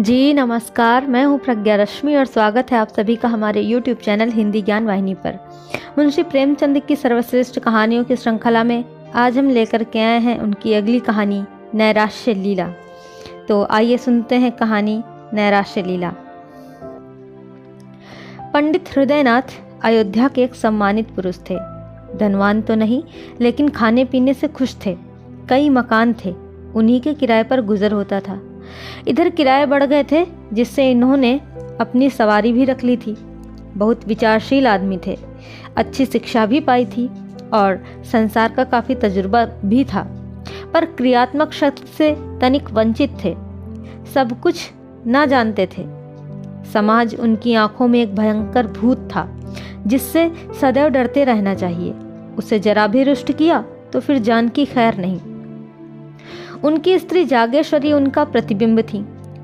जी नमस्कार, मैं हूँ प्रज्ञा रश्मि और स्वागत है आप सभी का हमारे YouTube चैनल हिंदी ज्ञान वाहिनी पर। मुंशी प्रेमचंद की सर्वश्रेष्ठ कहानियों की श्रृंखला में आज हम लेकर के आए हैं उनकी अगली कहानी नैराश्य लीला। तो आइए सुनते हैं कहानी नैराश्य लीला। पंडित हृदयनाथ अयोध्या के एक सम्मानित पुरुष थे। धनवान तो नहीं, लेकिन खाने पीने से खुश थे। कई मकान थे, उन्हीं के किराए पर गुजर होता था। इधर किराए बढ़ गए थे, जिससे इन्होंने अपनी सवारी भी रख ली थी। बहुत विचारशील आदमी थे, अच्छी शिक्षा भी पाई थी और संसार का काफी तजुर्बा भी था, पर क्रियात्मक शक्ति से तनिक वंचित थे। सब कुछ ना जानते थे। समाज उनकी आंखों में एक भयंकर भूत था, जिससे सदैव डरते रहना चाहिए। उसे जरा भी रुष्ट किया तो फिर जान की खैर नहीं। उनकी स्त्री जागेश्वरी उनका प्रतिबिंब थी।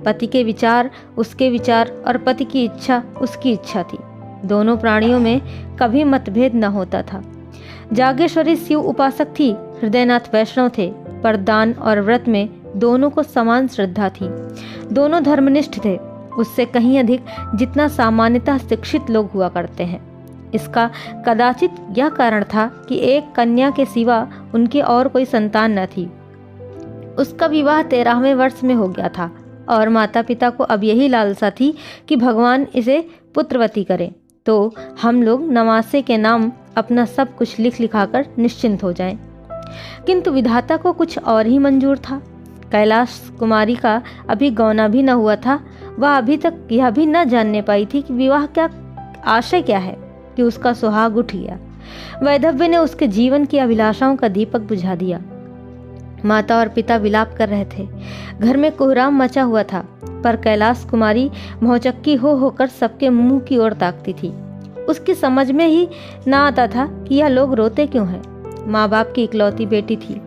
पति के विचार उसके विचार और पति की इच्छा उसकी इच्छा थी। दोनों प्राणियों में कभी मतभेद न होता था। जागेश्वरी शिव उपासक थी, हृदयनाथ वैष्णव थे, पर दान और व्रत में दोनों को समान श्रद्धा थी। दोनों धर्मनिष्ठ थे, उससे कहीं अधिक, जितना सामान्यतः शिक्षित लोग हुआ करते हैं। इसका कदाचित यह कारण था कि एक कन्या के सिवा उनकी और कोई संतान न थी। उसका विवाह 13वें वर्ष में हो गया था और माता पिता को अब यही लालसा थी कि भगवान इसे पुत्रवती करे, तो हम लोग नवासे के नाम अपना सब कुछ लिख लिखाकर निश्चिंत हो जाएं। किंतु विधाता को कुछ और ही मंजूर था। कैलाश कुमारी का अभी गौना भी न हुआ था। वह अभी तक यह भी न जानने पाई थी कि विवाह क्या आशय क्या है, कि उसका सुहाग उठ गया। वैधव्य ने उसके जीवन की अभिलाषाओं का दीपक बुझा दिया। माता और पिता विलाप कर रहे थे। घर में कोहराम मचा हुआ था, पर कैलाश कुमारी भौचक्की हो होकर सबके मुंह की ओर ताकती थी। उसकी समझ में ही ना आता था कि यह लोग रोते क्यों हैं। माँ बाप की इकलौती बेटी थी।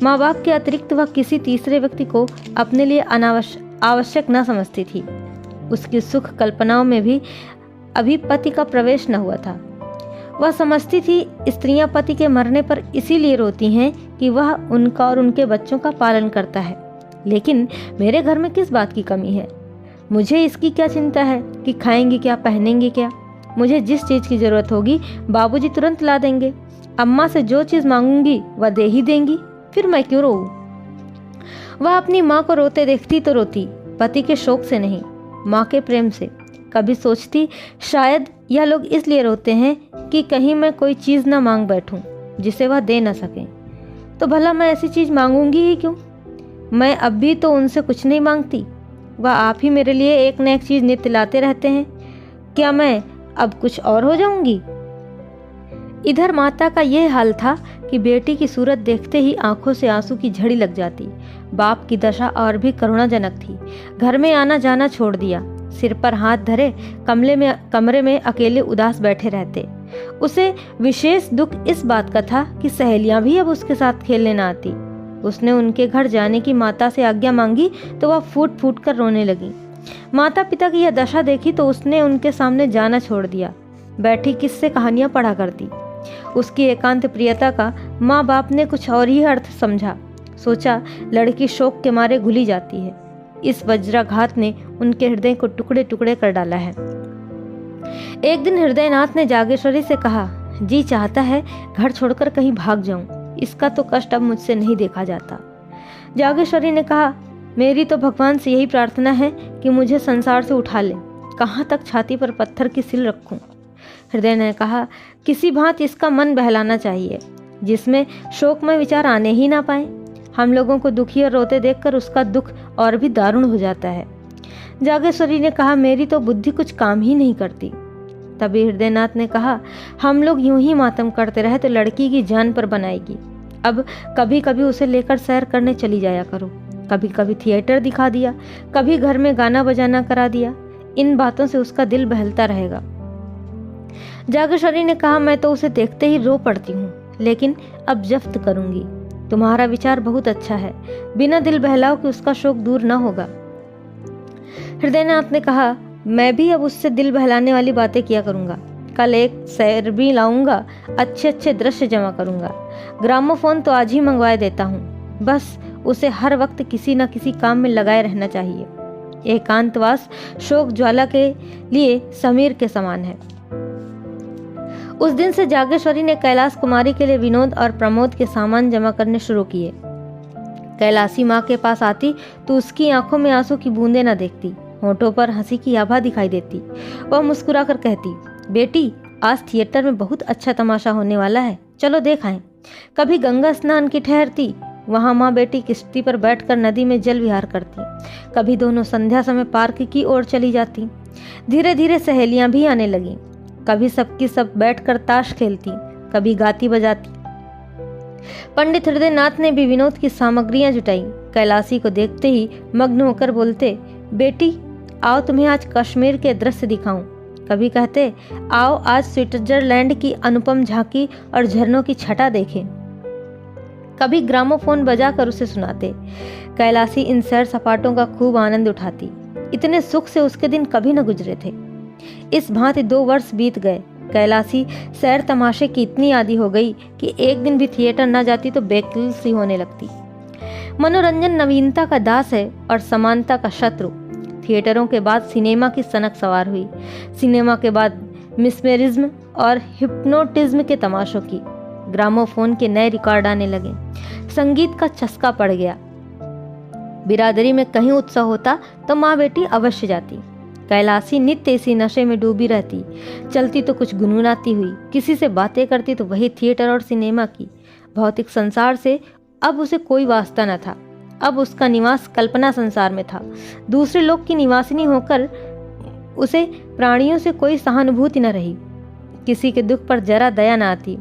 माँ बाप के अतिरिक्त वह किसी तीसरे व्यक्ति को अपने लिए आवश्यक न समझती थी। उसकी सुख कल्पनाओं में भी अभी पति का प्रवेश न हुआ था। वह समझती थी स्त्रियां पति के मरने पर इसीलिए रोती हैं कि वह उनका और उनके बच्चों का पालन करता है। लेकिन मेरे घर में किस बात की कमी है? मुझे इसकी क्या चिंता है कि खाएंगी क्या, पहनेंगी क्या? मुझे जिस चीज़ की जरूरत होगी बाबूजी तुरंत ला देंगे। अम्मा से जो चीज़ मांगूंगी वह दे ही देंगी, फिर मैं क्यों रोऊं? वह अपनी माँ को रोते देखती तो रोती, पति के शोक से नहीं, माँ के प्रेम से। कभी सोचती शायद यह लोग इसलिए रोते हैं कि कहीं मैं कोई चीज़ ना मांग बैठूं जिसे वह दे न सकें। तो भला मैं ऐसी चीज़ मांगूंगी ही क्यों? मैं अब भी तो उनसे कुछ नहीं मांगती। वह आप ही मेरे लिए एक न एक चीज़ नित्य लाते रहते हैं। क्या मैं अब कुछ और हो जाऊंगी? इधर माता का यह हाल था कि बेटी की सूरत देखते ही आंखों से आंसू की झड़ी लग जाती। बाप की दशा और भी करुणाजनक थी। घर में आना जाना छोड़ दिया, सिर पर हाथ धरे कमरे में अकेले उदास बैठे रहते। उसे विशेष दुख इस बात का था कि सहेलियां भी अब उसके साथ खेलने न आती। उसने उनके घर जाने की माता से आज्ञा मांगी तो वह फूट फूट कर रोने लगी। माता पिता की यह दशा देखी तो उसने उनके सामने जाना छोड़ दिया। बैठी किससे कहानियां पढ़ा करती। उसकी एकांत प्रियता का माँ बाप ने कुछ और ही अर्थ समझा। सोचा लड़की शोक के मारे घुली जाती है। इस वज्राघात ने उनके हृदय को टुकड़े टुकड़े कर डाला है। एक दिन हृदयनाथ ने जागेश्वरी से कहा, जी चाहता है घर छोड़कर कहीं भाग जाऊं। इसका तो कष्ट अब मुझसे नहीं देखा जाता। जागेश्वरी ने कहा, मेरी तो भगवान से यही प्रार्थना है कि मुझे संसार से उठा ले। कहाँ तक छाती पर पत्थर की सिल रखूं? हृदय ने कहा, किसी भांति इसका मन बहलाना चाहिए, जिसमें शोकमय विचार आने ही ना पाए। हम लोगों को दुखी और रोते देखकर उसका दुख और भी दारुण हो जाता है। जागेश्वरी ने कहा, मेरी तो बुद्धि कुछ काम ही नहीं करती। तभी हृदयनाथ ने कहा, हम लोग यूं ही मातम करते रहे तो लड़की की जान पर बनाएगी। अब कभी कभी उसे लेकर सैर करने चली जाया करो। कभी कभी थिएटर दिखा दिया, कभी घर में गाना बजाना करा दिया। इन बातों से उसका दिल बहलता रहेगा। जागेश्वरी ने कहा, मैं तो उसे देखते ही रो पड़ती हूँ, लेकिन अब जब्त करूंगी। तुम्हारा विचार बहुत अच्छा है, बिना दिल बहलाव कि उसका शोक दूर न होगा। हृदयनाथ ने कहा, मैं भी अब उससे दिल बहलाने वाली बातें किया करूंगा। कल एक सैर भी लाऊंगा, अच्छे अच्छे दृश्य जमा करूंगा। ग्रामोफोन तो आज ही मंगवाए देता हूँ। बस उसे हर वक्त किसी न किसी काम में लगाए रहना चाहिए। एकांतवास शोक ज्वाला के लिए समीर के समान है। उस दिन से जागेश्वरी ने कैलाश कुमारी के लिए विनोद और प्रमोद के सामान जमा करने शुरू किए। कैलाशी माँ के पास आती तो उसकी आंखों में आंसू की बूंदें न देखती, होठों पर हंसी की आभा दिखाई देती। वह मुस्कुरा कर कहती, बेटी आज थिएटर में बहुत अच्छा तमाशा होने वाला है, चलो देख आएं। कभी गंगा स्नान की ठहरती, वहाँ माँ बेटी किश्ती पर बैठकर नदी में जल विहार करती। कभी दोनों संध्या समय पार्क की ओर चली जाती। धीरे धीरे सहेलियां भी आने लगीं। कभी सबकी सब बैठकर ताश खेलती, कभी गाती बजाती। पंडित हृदयनाथ ने भी विनोद की सामग्रियां जुटाई। कैलाशी को देखते ही मग्न होकर बोलते, बेटी आओ तुम्हें आज कश्मीर के दृश्य दिखाऊं। कभी कहते, आओ आज स्विट्जरलैंड की अनुपम झांकी और झरनों की छटा देखें। कभी ग्रामोफोन बजाकर उसे सुनाते। कैलाशी इन सैर सपाटों का खूब आनंद उठाती। इतने सुख से उसके दिन कभी न गुजरे थे। इस भांति 2 वर्ष बीत गए। कैलाशी सैर तमाशे की इतनी आदी हो गई कि एक दिन भी थिएटर न जाती तो बेकल सी होने लगती। मनोरंजन नवीनता का दास है और समानता का शत्रु। थिएटरों के बाद सिनेमा की सनक सवार हुई। सिनेमा के बाद मिस्मेरिज्म और हिप्नोटिज्म के तमाशों की। ग्रामोफोन के नए रिकॉर्ड आने लगे। संगीत का चस्का पड़ गया। बिरादरी में कहीं उत्सव होता तो माँ बेटी अवश्य जाती। कैलाशी नित्य इसी नशे में डूबी रहती। चलती तो कुछ गुनगुनाती हुई, किसी से बातें करती तो वही थिएटर और सिनेमा की। भौतिक संसार से अब उसे कोई वास्ता न था। अब उसका निवास कल्पना संसार में था। दूसरे लोग की निवासिनी होकर उसे प्राणियों से कोई सहानुभूति न रही। किसी के दुख पर जरा दया न आती।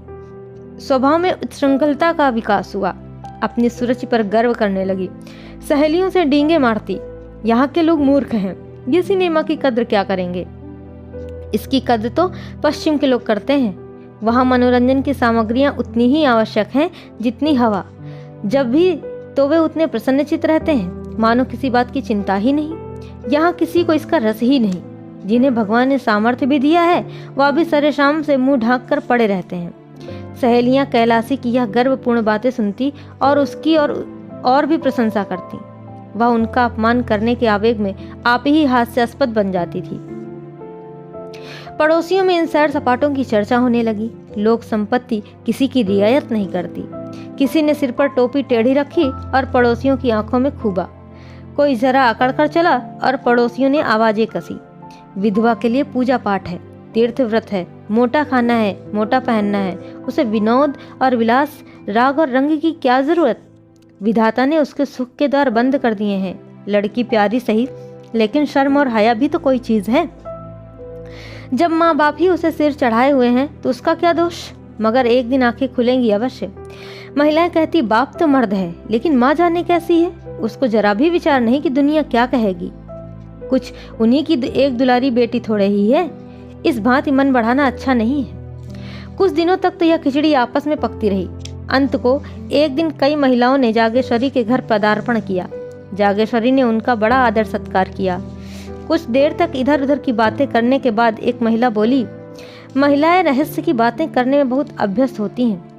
स्वभाव में उच्छृंखलता का विकास हुआ। अपनी सुरुचि पर गर्व करने लगी। सहेलियों से डींगे मारती, यहाँ के लोग मूर्ख हैं, ये सिनेमा की कद्र क्या करेंगे। इसकी कद्र तो पश्चिम के लोग करते हैं। वहाँ मनोरंजन की सामग्रियाँ उतनी ही आवश्यक हैं जितनी हवा। जब भी तो वे उतने प्रसन्नचित्त रहते हैं, मानो किसी बात की चिंता ही नहीं। यहाँ किसी को इसका रस ही नहीं। जिन्हें भगवान ने सामर्थ्य भी दिया है वह भी सरे शाम से मुंह ढांक कर पड़े रहते हैं। सहेलियां कैलाशी की यह गर्वपूर्ण बातें सुनती और उसकी और भी प्रशंसा करती। वह उनका अपमान करने के आवेग में आप ही हास्यास्पद बन जाती थी। पड़ोसियों में इन सैर सपाटों की चर्चा होने लगी। लोक संपत्ति किसी की रियायत नहीं करती। किसी ने सिर पर टोपी टेढ़ी रखी और पड़ोसियों की आंखों में खूबा। कोई जरा अकड़ कर चला और पड़ोसियों ने आवाजें कसी। विधवा के लिए पूजा पाठ है, तीर्थ व्रत है, मोटा खाना है, मोटा पहनना है। उसे विनोद और विलास, राग और रंग की क्या जरूरत। विधाता ने उसके सुख के द्वार बंद कर दिए हैं। लड़की प्यारी सही, लेकिन शर्म और हया भी तो कोई चीज है। जब माँ बाप ही उसे सिर चढ़ाए हुए हैं तो उसका क्या दोष। मगर एक दिन आंखें खुलेंगी अवश्य। महिलाएं कहती, बाप तो मर्द है, लेकिन माँ जाने कैसी है। उसको जरा भी विचार नहीं कि दुनिया क्या कहेगी। कुछ उन्हीं की एक दुलारी बेटी थोड़े ही है। इस भांति मन बढ़ाना अच्छा नहीं है। कुछ दिनों तक तो यह खिचड़ी आपस में पकती रही। अंत को एक दिन कई महिलाओं ने जागेश्वरी के घर पदार्पण किया। जागेश्वरी ने उनका बड़ा आदर सत्कार किया। कुछ देर तक इधर उधर की बातें करने के बाद एक महिला बोली, महिलाएं रहस्य की बातें करने में बहुत अभ्यस्त होती हैं।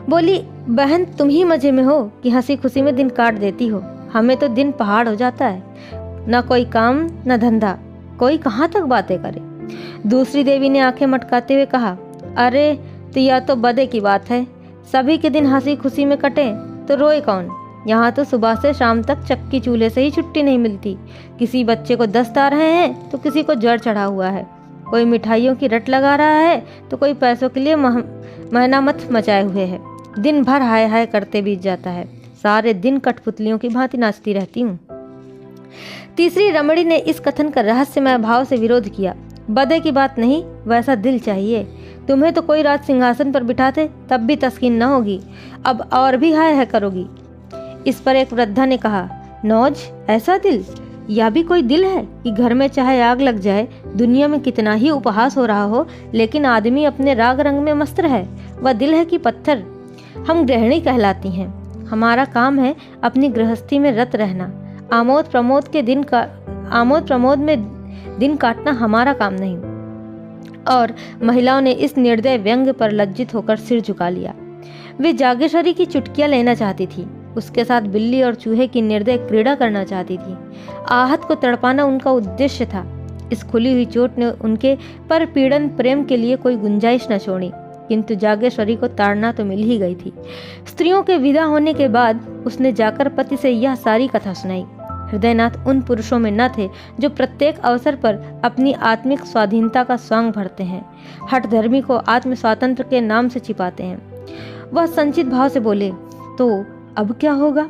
बोली, बहन तुम ही मजे में हो कि हंसी खुशी में दिन काट देती हो। हमें तो दिन पहाड़ हो जाता है। न कोई काम न धंधा, कोई कहाँ तक बातें करे। दूसरी देवी ने आंखें मटकाते हुए कहा, अरे तो यह तो बदे की बात है। सभी के दिन हंसी खुशी में कटे तो रोए कौन। यहाँ तो सुबह से शाम तक चक्की चूल्हे से ही छुट्टी नहीं मिलती। किसी बच्चे को दस्त आ रहे हैं तो किसी को जड़ चढ़ा हुआ है। कोई मिठाइयों की रट लगा रहा है तो कोई पैसों के लिए महनामत मचाए हुए है। दिन भर हाय हाय करते बीत जाता है। सारे दिन कठपुतलियों की भांति नाचती रहती हूँ। तीसरी रमणी ने इस कथन का रहस्यमय भाव से विरोध किया। बदे की बात नहीं, वैसा दिल चाहिए। तुम्हें तो कोई रात सिंहासन पर बिठाते तब भी तस्कीन न होगी, अब और भी हाय हाय करोगी। इस पर एक वृद्धा ने कहा, नौज ऐसा दिल, यह भी कोई दिल है कि घर में चाहे आग लग जाए, दुनिया में कितना ही उपहास हो रहा हो, लेकिन आदमी अपने राग रंग में मस्त रहे। वह दिल है कि पत्थर। हम गृहिणी कहलाती हैं। हमारा काम है अपनी गृहस्थी में रत रहना। आमोद प्रमोद में दिन काटना हमारा काम नहीं। और महिलाओं ने इस निर्दय व्यंग पर लज्जित होकर सिर झुका लिया। वे जागेश्वरी की चुटकियां लेना चाहती थी, उसके साथ बिल्ली और चूहे की निर्दय क्रीड़ा करना चाहती थी। आहत को तड़पाना उनका उद्देश्य था। इस खुली हुई चोट ने उनके पर पीड़न प्रेम के लिए कोई गुंजाइश न छोड़ी, किंतु जागेश्वरी को ताड़ना तो मिल ही गई थी। स्त्रियों के विदा होने के बाद उसने जाकर पति से यह सारी कथा सुनाई। हृदयनाथ उन पुरुषों में न थे जो प्रत्येक अवसर पर अपनी आत्मिक स्वाधीनता का स्वांग भरते हैं, हठ धर्मी को आत्म स्वातंत्र के नाम से छिपाते हैं। वह संचित भाव से बोले, तो अब क्या होगा?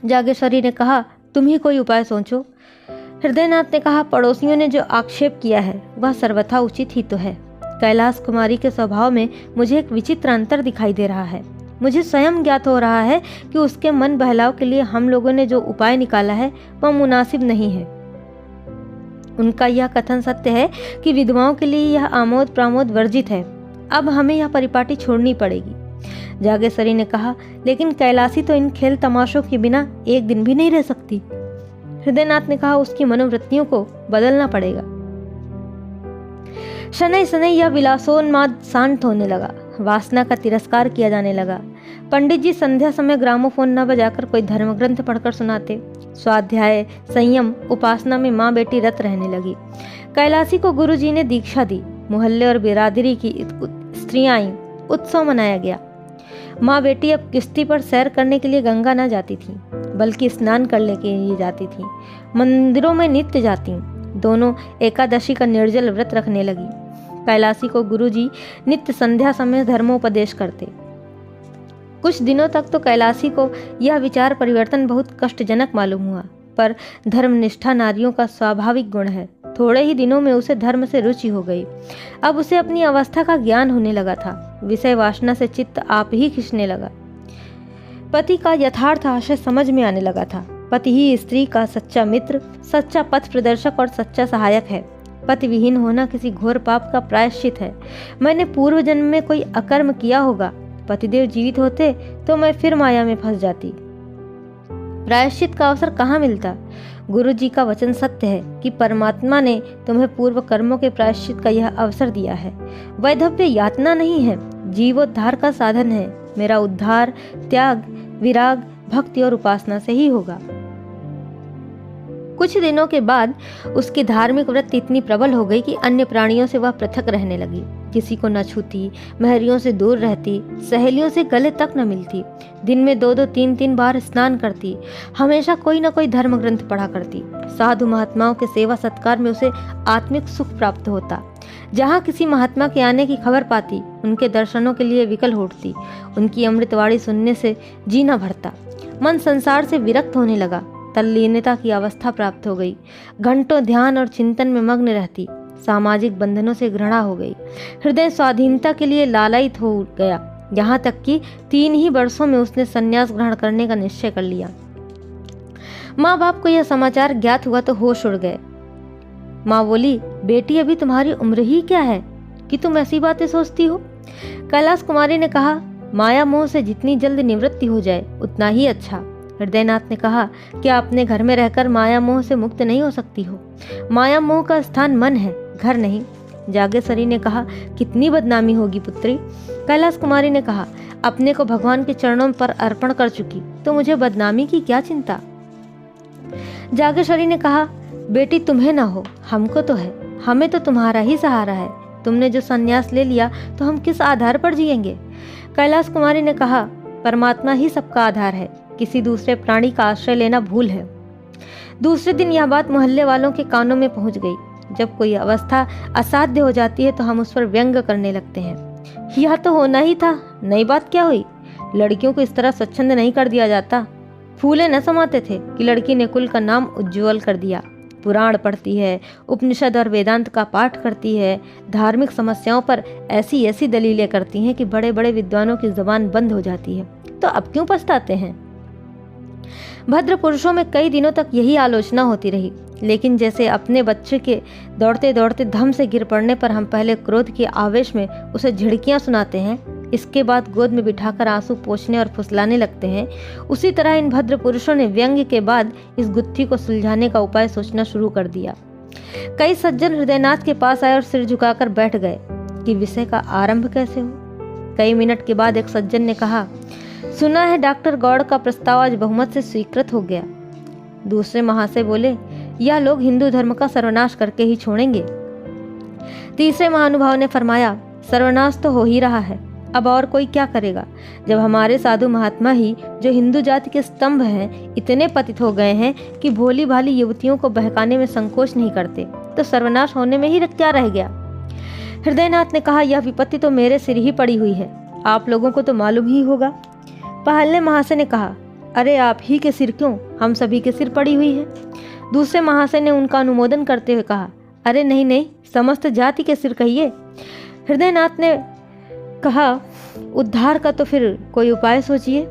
जागेश्वरी ने कहा, तुम ही कोई उपाय सोचो। हृदयनाथ ने कहा, पड़ोसियों ने जो आक्षेप किया है वह सर्वथा उचित ही तो है। कैलाश कुमारी के स्वभाव में मुझे एक विचित्र अंतर दिखाई दे रहा है। मुझे स्वयं ज्ञात हो रहा है कि उसके मन बहलाव के लिए हम लोगों ने जो उपाय निकाला है वह मुनासिब नहीं है। उनका यह कथन सत्य है कि विधवाओं के लिए यह आमोद प्रमोद वर्जित है। अब हमें यह परिपाटी छोड़नी पड़ेगी। जागेश्वरी ने कहा, लेकिन कैलाशी तो इन खेल तमाशों के बिना एक दिन भी नहीं रह सकती। हृदयनाथ ने कहा, उसकी मनोवृत्तियों को बदलना पड़ेगा। शनै शनै यह विलासोन्माद शांत होने लगा। वासना का तिरस्कार किया जाने लगा। पंडित जी संध्या समय ग्रामोफोन न बजाकर कोई धर्म ग्रंथ पढ़कर सुनाते। स्वाध्याय, संयम, उपासना में माँ बेटी रत रहने लगी। कैलाशी को गुरुजी ने दीक्षा दी। मोहल्ले और बिरादरी की स्त्रियां आईं। उत्सव मनाया गया। माँ बेटी अब किश्ती पर सैर करने के लिए गंगा न जाती थी, बल्कि स्नान करने के लिए जाती थी। मंदिरों में नित्य जाती। दोनों एकादशी का निर्जल व्रत रखने लगी। कैलाशी को गुरुजी नित्य संध्या समय धर्मोपदेश करते। कुछ दिनों तक तो कैलाशी को यह विचार परिवर्तन बहुत कष्टजनक मालूम हुआ, पर धर्मनिष्ठा नारियों का स्वाभाविक गुण है। थोड़े ही दिनों में उसे धर्म से रुचि हो गई। अब उसे अपनी अवस्था का ज्ञान होने लगा था। विषय वासना से चित्त आप ही खिंचने लगा। पति का यथार्थ आशय समझ में आने लगा था। पति ही स्त्री का सच्चा मित्र, सच्चा पथ प्रदर्शक और सच्चा सहायक है। पति विहीन होना किसी घोर पाप का प्रायश्चित है। मैंने पूर्व जन्म में कोई अकर्म किया होगा। पतिदेव जीवित होते तो मैं फिर माया में फंस जाती। प्रायश्चित का अवसर कहाँ मिलता? गुरु जी का वचन सत्य है कि परमात्मा ने तुम्हें पूर्व कर्मों के प्रायश्चित का यह अवसर दिया है। वैधव्य यातना नहीं है, जीवोद्धार का साधन है। मेरा उद्धार त्याग, विराग, भक्ति और उपासना से ही होगा। कुछ दिनों के बाद उसकी धार्मिक वृत्ति इतनी प्रबल हो गई कि अन्य प्राणियों से वह पृथक रहने लगी। किसी को न छूती, महरियों से दूर रहती, सहेलियों से गले तक न मिलती। दिन में 2-2, 3-3 बार स्नान करती। हमेशा कोई न कोई धर्म ग्रंथ पढ़ा करती। साधु महात्माओं के सेवा सत्कार में उसे आत्मिक सुख प्राप्त होता। जहाँ किसी महात्मा के आने की खबर पाती, उनके दर्शनों के लिए विकल उठती। उनकी अमृतवाणी सुनने से जीना भरता। मन संसार से विरक्त होने लगा। तल्लीनता की अवस्था प्राप्त हो गई। घंटों ध्यान और चिंतन में मग्न रहती। सामाजिक बंधनों से घृणा हो गई। हृदय स्वाधीनता के लिए लालायित हो गया। यहाँ तक कि 3 ही वर्षों में उसने संन्यास ग्रहण करने का निश्चय कर लिया। माँ बाप को यह समाचार ज्ञात हुआ तो होश उड़ गए। माँ बोली, बेटी अभी तुम्हारी उम्र ही क्या है कि तुम ऐसी बातें सोचती हो? कैलाश कुमारी ने कहा, माया मोह से जितनी जल्द निवृत्ति हो जाए उतना ही अच्छा। हृदयनाथ ने कहा, क्या अपने घर में रहकर माया मोह से मुक्त नहीं हो सकती हो? माया मोह का स्थान मन है, घर नहीं। जागेश्वरी ने कहा, कितनी बदनामी होगी पुत्री। कैलाश कुमारी ने कहा, अपने को भगवान के चरणों पर अर्पण कर चुकी तो मुझे बदनामी की क्या चिंता। जागेश्वरी ने कहा, बेटी तुम्हें ना हो, हमको तो है। हमें तो तुम्हारा ही सहारा है। तुमने जो संन्यास ले लिया तो हम किस आधार पर जिएंगे? कैलाश कुमारी ने कहा, परमात्मा ही सबका आधार है। किसी दूसरे प्राणी का आश्रय लेना भूल है। दूसरे दिन यह बात मोहल्ले वालों के कानों में पहुंच गई। जब कोई अवस्था असाध्य हो जाती है तो हम उस पर व्यंग करने लगते हैं। यह तो होना ही था, नई बात क्या हुई? लड़कियों को इस तरह स्वच्छंद नहीं कर दिया जाता। फूले न समाते थे कि लड़की ने कुल का नाम उज्ज्वल कर दिया। पुराण पढ़ती है, उपनिषद और वेदांत का पाठ करती है, धार्मिक समस्याओं पर ऐसी ऐसी दलीलें करती हैं कि बड़े बड़े विद्वानों की जुबान बंद हो जाती है। तो अब क्यों पछताते हैं? भद्र पुरुषों में कई दिनों तक यही आलोचना होती रही। लेकिन जैसे अपने बच्चे के दौड़ते दौड़ते धम से गिर पड़ने पर हम पहले क्रोध के आवेश में उसे झिड़कियां सुनाते हैं, इसके बाद गोद में बिठाकर आंसू पोंछने और फुसलाने लगते हैं, उसी तरह इन भद्र पुरुषों ने व्यंग्य के बाद इस गुत्थी को सुलझाने का उपाय सोचना शुरू कर दिया। कई सज्जन हृदयनाथ के पास आए और सिर झुकाकर बैठ गए कि विषय का आरंभ कैसे हो। कई मिनट के बाद एक सज्जन ने कहा, सुना है डॉक्टर गौड़ का प्रस्ताव आज बहुमत से स्वीकृत हो गया। दूसरे महाशय बोले, यह लोग हिंदू धर्म का सर्वनाश करके ही छोड़ेंगे। तीसरे महानुभाव ने फरमाया, सर्वनाश तो हो ही रहा है, अब और कोई क्या करेगा। जब हमारे साधु महात्मा ही जो हिंदू जाति के स्तंभ हैं इतने पतित हो गए हैं कि भोली भाली युवतियों को बहकाने में संकोच नहीं करते, तो सर्वनाश होने में ही क्या रह गया। हृदयनाथ ने कहा, यह विपत्ति तो मेरे सिर ही पड़ी हुई है, आप लोगों को तो मालूम ही होगा। पहले महाशय ने कहा, अरे आप ही के सिर क्यों, हम सभी के सिर पड़ी हुई है। दूसरे महाशय ने उनका अनुमोदन करते हुए कहा, अरे नहीं नहीं, समस्त जाति के सिर कहिए। हृदयनाथ ने कहा, उद्धार का तो फिर कोई उपाय सोचिए।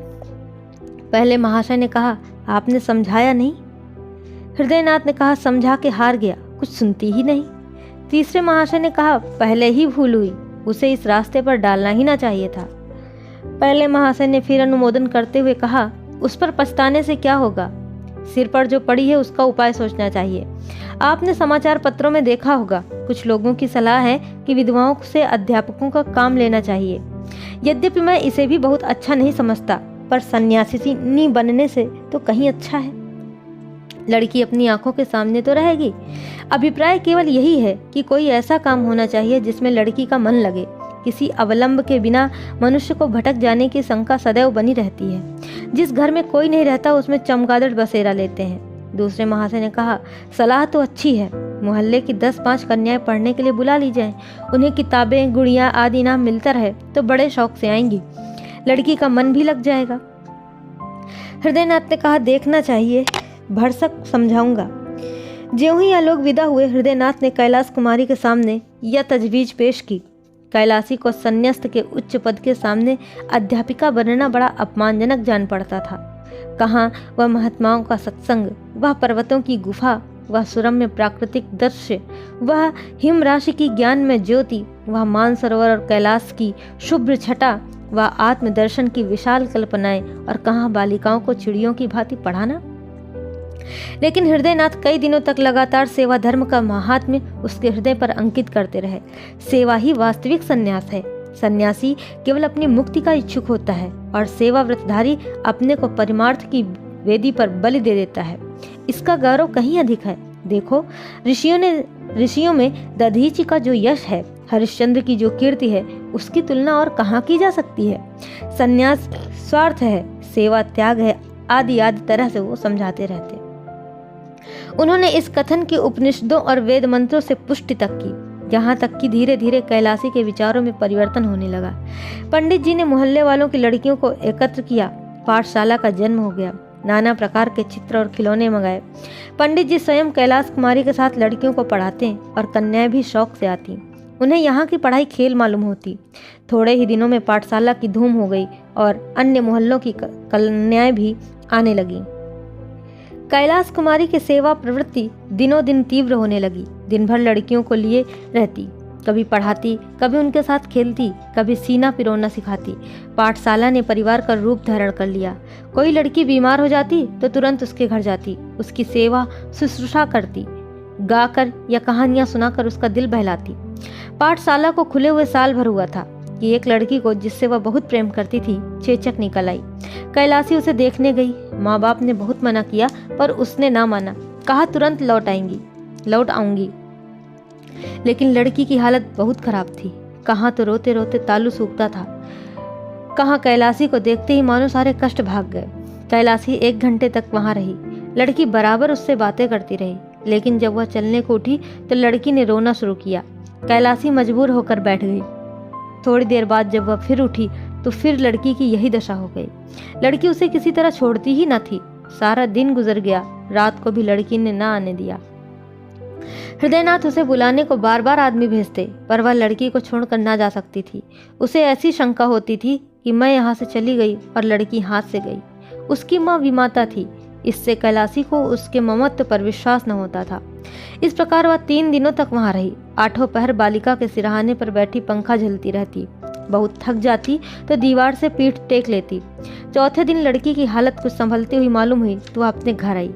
पहले महाशय ने कहा, आपने समझाया नहीं। हृदयनाथ ने कहा, समझा के हार गया, कुछ सुनती ही नहीं। तीसरे महाशय ने कहा, पहले ही भूल हुई, उसे इस रास्ते पर डालना ही ना चाहिए था। पहले महाशय ने फिर अनुमोदन करते हुए कहा, उस पर पछताने से क्या होगा, सिर पर जो पड़ी है उसका उपाय सोचना चाहिए। आपने समाचार पत्रों में देखा होगा, कुछ लोगों की सलाह है कि विधवाओं से अध्यापकों का काम लेना चाहिए। यद्यपि मैं इसे भी बहुत अच्छा नहीं समझता, पर सन्यासिनी बनने से तो कहीं अच्छा है। लड़की अपनी आंखों के सामने तो रहेगी। अभिप्राय केवल यही है कि कोई ऐसा काम होना चाहिए जिसमें लड़की का मन लगे। किसी अवलंब के बिना मनुष्य को भटक जाने की शंका सदैव बनी रहती है। जिस घर में कोई नहीं रहता उसमें चमगादड़ बसेरा लेते हैं। दूसरे महाशय ने कहा, सलाह तो अच्छी है, मोहल्ले की 10-5 कन्याएं पढ़ने के लिए बुला ली जाएं। उन्हें किताबें, गुड़िया आदि इनाम मिलता रहे तो बड़े शौक से आएंगी, लड़की का मन भी लग जाएगा। हृदयनाथ ने कहा, देखना चाहिए, भरसक समझाऊंगा। ज्यों ही यह लोग विदा हुए, हृदयनाथ ने कैलाश कुमारी के सामने यह तजवीज पेश की। कैलाशी को सन्यस्त के उच्च पद के सामने अध्यापिका बनना बड़ा अपमानजनक जान पड़ता था। कहाँ वह महात्माओं का सत्संग, वह पर्वतों की गुफा, वह सुरम्य प्राकृतिक दृश्य, वह हिम राशि की ज्ञान में ज्योति, वह मानसरोवर और कैलाश की शुभ्र छटा, वह आत्मदर्शन की विशाल कल्पनाएं, और कहाँ बालिकाओं को चिड़ियों की भांति पढ़ाना। लेकिन हृदयनाथ कई दिनों तक लगातार सेवा धर्म का महात्म्य उसके हृदय पर अंकित करते रहे। सेवा ही वास्तविक सन्यास है। सन्यासी केवल अपनी मुक्ति का इच्छुक होता है और सेवा व्रतधारी अपने को परमार्थ की वेदी पर बलि दे देता है। इसका गौरव कहीं अधिक है। देखो, ऋषियों में दधीचि का जो यश है, हरिश्चंद्र की जो कीर्ति है, उसकी तुलना और कहाँ की जा सकती है। सन्यास स्वार्थ है, सेवा त्याग है, आदि आदि तरह से वो समझाते रहते। उन्होंने इस कथन की उपनिषदों और वेद मंत्रों से पुष्टि तक की, यहाँ तक कि धीरे धीरे कैलाशी के विचारों में परिवर्तन होने लगा। पंडित जी ने मोहल्ले वालों की लड़कियों को एकत्र किया। पाठशाला का जन्म हो गया। नाना प्रकार के चित्र और खिलौने मंगाए। पंडित जी स्वयं कैलाश कुमारी के साथ लड़कियों को पढ़ाते और कन्याएं भी शौक से आती। उन्हें यहाँ की पढ़ाई खेल मालूम होती। थोड़े ही दिनों में पाठशाला की धूम हो गई और अन्य मोहल्लों की कन्याएं भी आने लगी। कैलाश कुमारी की सेवा प्रवृत्ति दिनों दिन तीव्र होने लगी। दिन भर लड़कियों को लिए रहती, कभी पढ़ाती, कभी उनके साथ खेलती, कभी सीना पिरोना सिखाती। पाठशाला ने परिवार का रूप धारण कर लिया। कोई लड़की बीमार हो जाती तो तुरंत उसके घर जाती, उसकी सेवा शुश्रूषा करती, गाकर या कहानियां सुनाकर उसका दिल बहलाती। पाठशाला को खुले हुए साल भर हुआ था कि एक लड़की को, जिससे वह बहुत प्रेम करती थी, चेचक निकल आई। कैलाशी उसे देखने गई। माँ बाप ने बहुत मना किया पर उसने ना माना। कहा तुरंत लौट आऊंगी। लेकिन लड़की की हालत बहुत खराब थी। कहाँ तो रोते रोते तालू सूखता था, कहाँ कैलाशी को देखते ही मानो सारे कष्ट भाग गए। कैलाशी 1 घंटे तक वहां रही। लड़की बराबर उससे बातें करती रही, लेकिन जब वह चलने को उठी तो लड़की ने रोना शुरू किया। कैलाशी मजबूर होकर बैठ गई। थोड़ी देर बाद जब वह फिर उठी तो फिर लड़की की यही दशा हो गई। लड़की उसे किसी तरह छोड़ती ही न थी। सारा दिन गुजर गया, रात को भी लड़की ने ना आने दिया। हृदयनाथ उसे बुलाने को बार बार आदमी भेजते, पर वह लड़की को छोड़कर ना जा सकती थी। उसे ऐसी शंका होती थी कि मैं यहाँ से चली गई और लड़की हाथ से गई। उसकी माँ विमाता थी, इससे कैलाशी को उसके ममत्व पर विश्वास न होता था। इस प्रकार वह 3 दिनों तक वहां रही। 8 पहर बालिका के सिरहाने पर बैठी पंखा झलती रहती। बहुत थक जाती तो दीवार से पीठ टेक लेती। चौथे दिन लड़की की हालत कुछ संभलती हुई मालूम हुई तो वह अपने घर आई,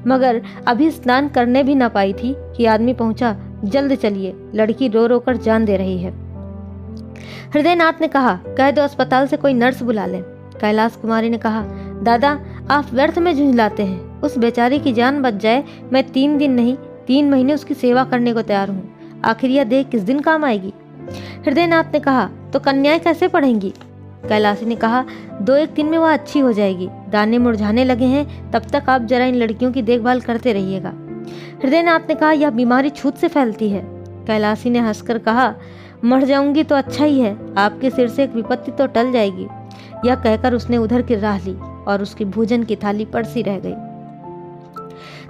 मगर अभी स्नान करने भी न पाई थी कि आदमी पहुंचा, जल्द चलिए, लड़की रो रो कर जान दे रही है। हृदयनाथ ने कहा, कह दो अस्पताल से कोई नर्स बुला ले। कैलाश कुमारी ने कहा, दादा आप व्यर्थ में झुंझलाते हैं। उस बेचारी की जान बच जाए, मैं 3 दिन नहीं 3 महीने उसकी सेवा करने को तैयार हूँ। आखिर यह देह किस दिन काम आएगी। हृदयनाथ ने कहा, तो कन्याएं कैसे पढ़ेंगी। कैलाशी ने कहा, 2-1 दिन में वह अच्छी हो जाएगी। दाने मुरझाने लगे हैं, तब तक आप जरा इन लड़कियों की देखभाल करते रहिएगा। हृदयनाथ ने कहा, यह बीमारी छूत से फैलती है। कैलाशी ने हंसकर कहा, मर जाऊंगी तो अच्छा ही है, आपके सिर से एक विपत्ति तो टल जाएगी। यह कहकर उसने उधर की राह ली और उसकी भोजन की थाली पड़सी रह गई।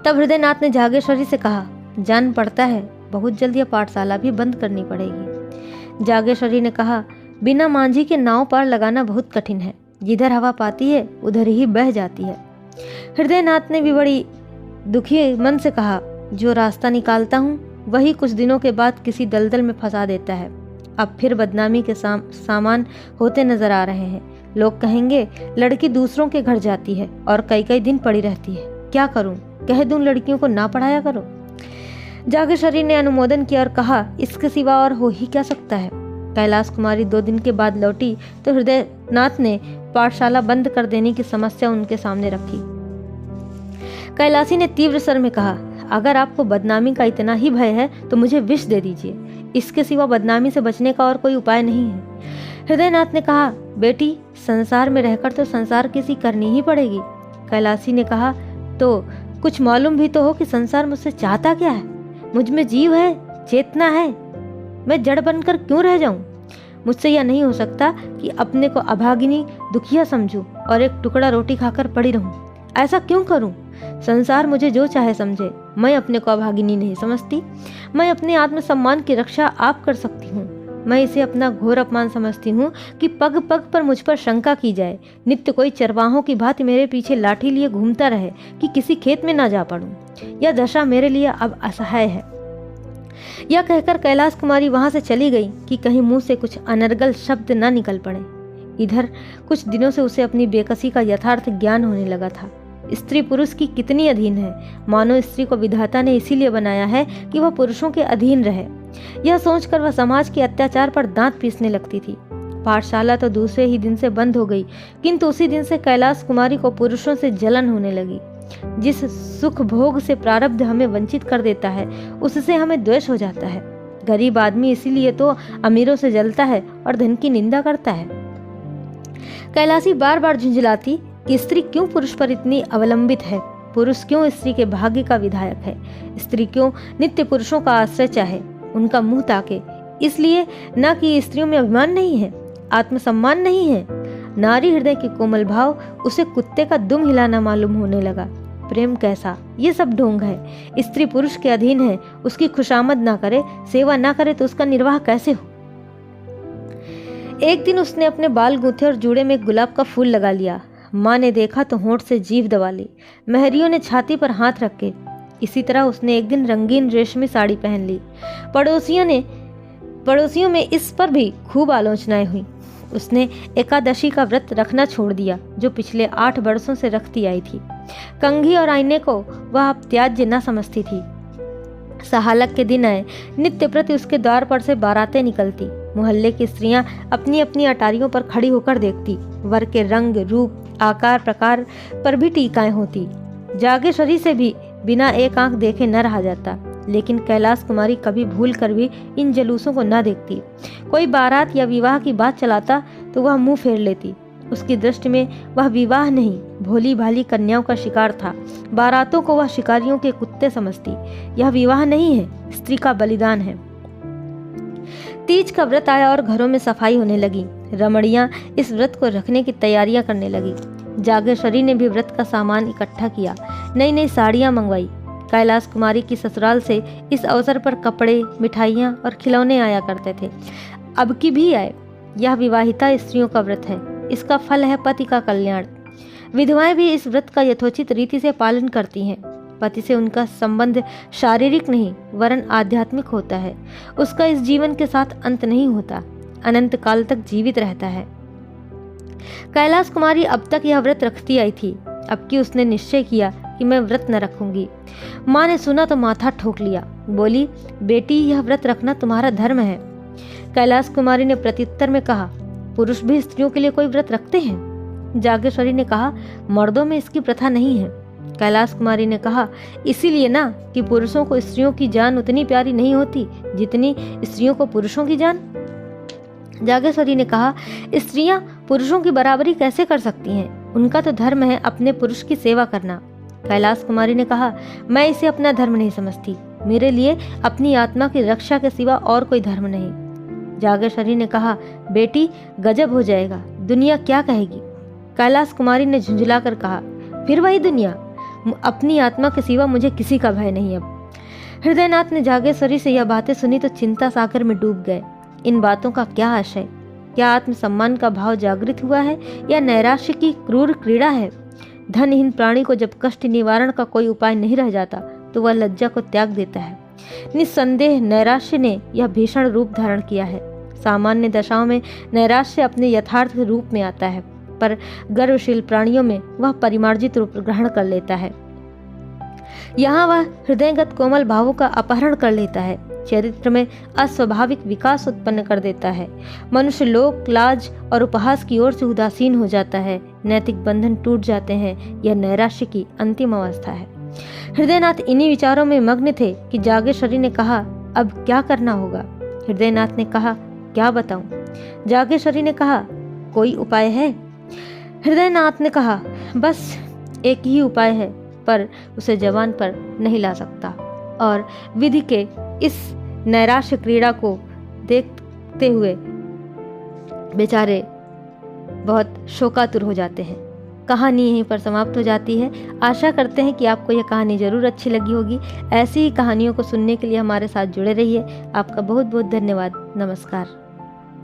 तब हृदयनाथ ने जागेश्वरी से कहा, जान पड़ता है बहुत जल्द यह पाठशाला भी बंद करनी पड़ेगी। जागेश्वरी ने कहा, बिना मांझी के नाव पार लगाना बहुत कठिन है, जिधर हवा पाती है उधर ही बह जाती है। हृदयनाथ ने भी बड़ी दुखी मन से कहा, जो रास्ता निकालता हूँ वही कुछ दिनों के बाद किसी दलदल में फंसा देता है। अब फिर बदनामी के सामान होते नजर आ रहे हैं। लोग कहेंगे लड़की दूसरों के घर जाती है और कई दिन पड़ी रहती है। क्या करूं, कह दूं लड़कियों को ना पढ़ाया करो। जागेश्वरी ने अनुमोदन किया और कहा, इसके सिवा और हो ही क्या सकता है। कैलाश कुमारी 2 दिन के बाद लौटी तो हृदयनाथ ने पाठशाला बंद कर देने की समस्या उनके सामने रखी। कैलाशी ने तीव्र स्वर में कहा, अगर आपको बदनामी का इतना ही भय है तो मुझे विष दे दीजिए, इसके सिवा बदनामी से बचने का और कोई उपाय नहीं है। हृदयनाथ ने कहा, बेटी संसार में रहकर तो संसार किसी करनी ही पड़ेगी। कैलाशी ने कहा, तो कुछ मालूम भी तो हो कि संसार मुझसे चाहता क्या है। मुझ में जीव है, चेतना है, मैं जड़ बनकर क्यों रह जाऊं। मुझसे यह नहीं हो सकता कि अपने को अभागिनी दुखिया समझूं और एक टुकड़ा रोटी खाकर पड़ी रहूं। ऐसा क्यों करूं। संसार मुझे जो चाहे समझे, मैं अपने को अभागिनी नहीं समझती। मैं अपने आत्मसम्मान की रक्षा आप कर सकती हूँ। मैं इसे अपना घोर अपमान समझती हूँ कि पग पग पर मुझ पर शंका की जाए, नित्य कोई चरवाहों की भांति मेरे पीछे लाठी लिए घूमता रहे कि किसी खेत में ना जा पड़ूं। यह दशा मेरे लिए अब असहाय है। यह कहकर कैलाश कुमारी वहां से चली गई कि कहीं मुंह से कुछ अनर्गल शब्द न निकल पड़े। इधर कुछ दिनों से उसे अपनी बेकसी का यथार्थ ज्ञान होने लगा था। स्त्री पुरुष की कितनी अधीन है। मानो स्त्री को विधाता ने इसीलिए बनाया है कि वह पुरुषों के अधीन रहे। यह सोचकर वह समाज के अत्याचार पर दांत पीसने लगती थी। पाठशाला तो दूसरे ही दिन से बंद हो गई, किंतु उसी दिन से कैलाश कुमारी को पुरुषों से जलन होने लगी। जिस सुख भोग से प्रारब्ध हमें वंचित कर देता है, उससे हमें द्वेष हो जाता है। गरीब आदमी इसीलिए तो अमीरों से जलता है और धन की निंदा करता है। कैलाशी बार बार झुंझलाती कि स्त्री क्यों पुरुष पर इतनी अवलंबित है, पुरुष क्यों स्त्री के भाग्य का विधायक है, स्त्री क्यों नित्य पुरुषों का आश्रय चाहे, उनका मुंह ताके। इसलिए न कि स्त्रियों में अभिमान नहीं है, आत्मसम्मान नहीं है। नारी हृदय के कोमल भाव उसे कुत्ते का दुम हिलाना मालूम होने लगा। प्रेम कैसा, ये सब ढोंग है। स्त्री पुरुष के अधीन है, उसकी खुशामद ना करे, सेवा ना करे तो उसका निर्वाह कैसे हो। एक दिन उसने अपने बाल गूंथे और जूड़े में गुलाब का फूल लगा लिया। माँ ने देखा तो होंठ से जीभ दबा ली। महरियों ने छाती पर हाथ रखे। इसी तरह उसने एक दिन रंगीन रेशमी साड़ी पहन ली। पड़ोसियों में इस पर भी खूब आलोचनाएं हुई। उसने एकादशी का व्रत रखना छोड़ दिया, जो पिछले 8 वर्षों से रखती आई थी। कंघी और आईने को वह अब त्याज्य न समझती थी। सहालक के दिन आए, नित्य प्रति उसके द्वार पर से बारातें निकलती। मोहल्ले की स्त्रियां अपनी अपनी अटारियों पर खड़ी होकर देखती। वर के रंग रूप आकार प्रकार पर भी टीकाएं होती। जागेश्वरी से भी बिना एक आंख देखे न रहा जाता, लेकिन कैलाश कुमारी कभी भूल कर भी इन जलूसों को न देखती। कोई बारात या विवाह की बात चलाता तो वह मुंह फेर लेती। उसकी दृष्टि में वह विवाह नहीं, भोली भाली कन्याओं का शिकार था। बारातों को वह शिकारियों के कुत्ते समझती। यह विवाह नहीं है, स्त्री का बलिदान है। तीज का व्रत आया और घरों में सफाई होने लगी। रमणियां इस व्रत को रखने की तैयारियां करने लगी। जागेश्वरी ने भी व्रत का सामान इकट्ठा किया, नई नई साड़ियां मंगवाई। कैलाश कुमारी की ससुराल से इस अवसर पर कपड़े, मिठाइयाँ और खिलौने आया करते थे। अब की भी आए। यह विवाहिता स्त्रियों का व्रत है। इसका फल है पति का कल्याण। विधवाएं भी इस व्रत का यथोचित रीति से पालन करती हैं। पति से उनका संबंध शारीरिक नहीं वरन आध्यात्मिक होता है। उसका इस जीवन के साथ अंत नहीं होता, अनंत काल तक जीवित रहता है। कैलाश कुमारी अब तक यह व्रत रखती आई थी। अब की उसने निश्चय किया कि मैं व्रत न रखूंगी। माँ ने सुना तो माथा ठोक लिया। बोली, बेटी यह व्रत रखना तुम्हारा धर्म है। कैलाश कुमारी ने प्रत्युत्तर में कहा, पुरुष भी स्त्रियों के लिए कोई व्रत रखते हैं। जागेश्वरी ने कहा, मर्दों में इसकी प्रथा नहीं है। कैलाश कुमारी ने कहा, इसीलिए ना कि पुरुषों को स्त्रियों की जान उतनी प्यारी नहीं होती जितनी स्त्रियों को पुरुषों की जान। जागेश्वरी ने कहा, स्त्रियां पुरुषों की बराबरी कैसे कर सकती हैं? उनका तो धर्म है अपने पुरुष की सेवा करना। कैलाश कुमारी ने कहा, मैं इसे अपना धर्म नहीं समझती। मेरे लिए अपनी आत्मा की रक्षा के सिवा और कोई धर्म नहीं। जागेश्वरी ने कहा, बेटी गजब हो जाएगा, दुनिया क्या कहेगी? कैलाश कुमारी ने झुंझलाकर कहा, फिर वही दुनिया, अपनी आत्मा के सिवा मुझे किसी का भय नहीं। अब हृदयनाथ ने जागेश्वरी से यह बातें सुनी तो चिंता सागर में डूब गए। इन बातों का क्या आशय? क्या आत्मसम्मान का भाव जागृत हुआ है या नैराश्य की क्रूर क्रीड़ा है? धनहीन प्राणी को जब कष्ट निवारण का कोई उपाय नहीं रह जाता तो वह लज्जा को त्याग देता है। निस्संदेह नैराश्य ने यह भीषण रूप धारण किया है। सामान्य दशाओं में नैराश्य अपने यथार्थ रूप में आता है, पर गर्वशील प्राणियों में वह परिमार्जित रूप ग्रहण कर लेता है। यहाँ वह हृदयगत कोमल भावों का अपहरण कर लेता है, चरित्र में अस्वाभाविक विकास उत्पन्न कर देता है। मनुष्य लोक लाज और उपहास की ओर से उदासीन हो जाता है, नैतिक बंधन टूट जाते हैं। यह नैराश्य की अंतिम अवस्था है। हृदयनाथ इन्हीं विचारों में मग्न थे कि जागेश्वरी ने कहा, अब क्या करना होगा? हृदयनाथ ने कहा, क्या बताऊं? जागेश्वरी ने कहा, कोई उपाय है? हृदयनाथ ने कहा, बस एक ही उपाय है, पर उसे जबान पर नहीं ला सकता। और विधि के इस नैराश्य क्रीड़ा को देखते हुए बेचारे बहुत शोकातुर हो जाते हैं। कहानी यहीं पर समाप्त हो जाती है। आशा करते हैं कि आपको यह कहानी जरूर अच्छी लगी होगी। ऐसी ही कहानियों को सुनने के लिए हमारे साथ जुड़े रहिए। आपका बहुत बहुत धन्यवाद। नमस्कार।